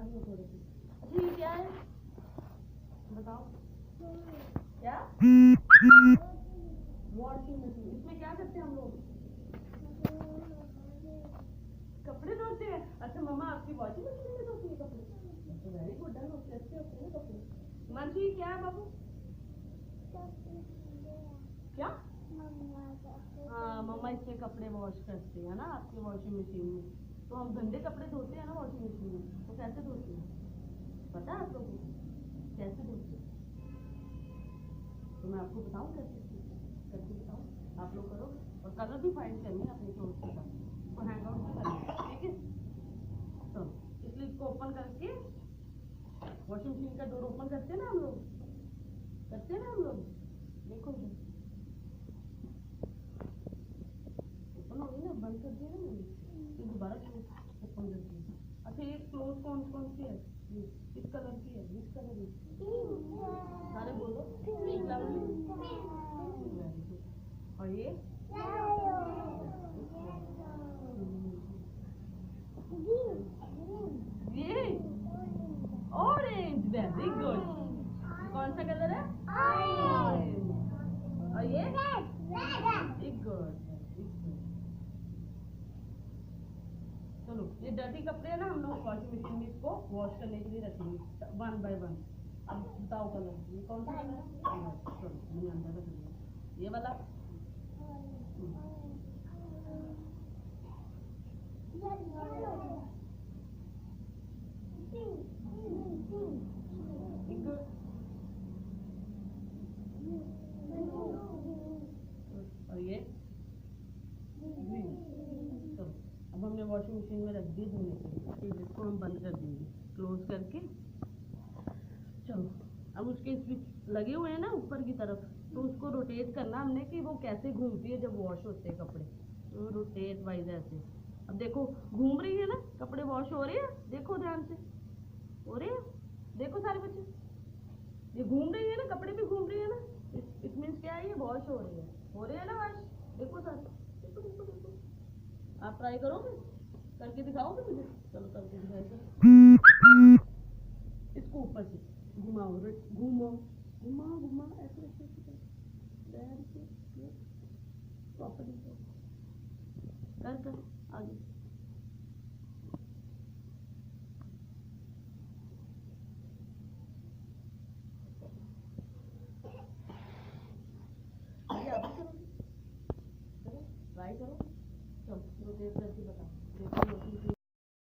रही हूँ थोड़ी सी। अच्छा ये क्या है बताओ, क्या वॉशिंग मशीन। इसमें क्या करते हैं हम लोग, कपड़े धोते हैं। अच्छा मम्मा आपकी वॉशिंग मशीन में धोती है कपड़े, तो वेरी गुड है, अच्छे होते हैं ना कपड़े। मानसी क्या है बाबू, क्या, हाँ मम्मा इसमें कपड़े वॉश करते हैं ना आपकी वॉशिंग मशीन में। तो हम गंदे कपड़े धोते हैं ना वॉशिंग मशीन में, तो कैसे धोते हैं पता है आप लोगों को, कैसे धोते हैं? तो मैं आपको बताऊँ कैसे करके बताऊँ, आप लोग करो। और कलर भी फाइंड करनी है अपने क्लोथ के साथ, तो हैंग आउट भी करना है, ठीक है। तो इसलिए इसको ओपन करके, वॉशिंग मशीन का डोर ओपन करते हैं ना हम लोग, करते हैं ना हम लोग, देखो ओपन हो गई ना, बंद कर दिया ना मैंने, फिर दोबारा क्लोज ओपन कर दिया। अच्छा ये क्लोज कौन कौन सी है, ये किस कलर की है, विच कलर है, सारे बोलो, वेरी गुड। और ये ऑरेंज, वेरी गुड। कौन सा कलर है, ऑरेंज। और ये वेरी गुड। चलो ये डर्टी कपड़े है ना, हम लोग वॉशिंग मशीन में इसको वॉश करने के लिए रखेंगे वन बाय वन। अब बताओ कलर, ये कौन सा कलर है, चलो मैंने अंदर रख दिया ये वाला। और ये ग्रीन। चलो अब हमने वॉशिंग मशीन में रख दी धोने के लिए, फिर इसको हम बंद कर देंगे क्लोज करके। चलो अब उसके स्विच लगे हुए हैं ना ऊपर की तरफ, तो उसको रोटेट करना हमने कि वो कैसे घूमती है जब वॉश होते हैं कपड़े, तो रोटेट वाइज ऐसे। अब देखो घूम रही है ना, कपड़े वॉश हो रहे हैं, देखो ध्यान से हो रहे हैं, देखो सारे बच्चे ये घूम रही है ना, कपड़े भी घूम रही है ना, इट मीन्स क्या है, ये वॉश हो रहे हैं ना वॉश। देखो सर, देखो देखो देखो, आप ट्राई करोगे, करके दिखाओगे मुझे, चलो करके दिखाएगा। इसको ऊपर से घुमाओ, घूमो घुमा घुमा ऐसे ऐसे प्रॉपर्ली कर आगे। ट्राई करो।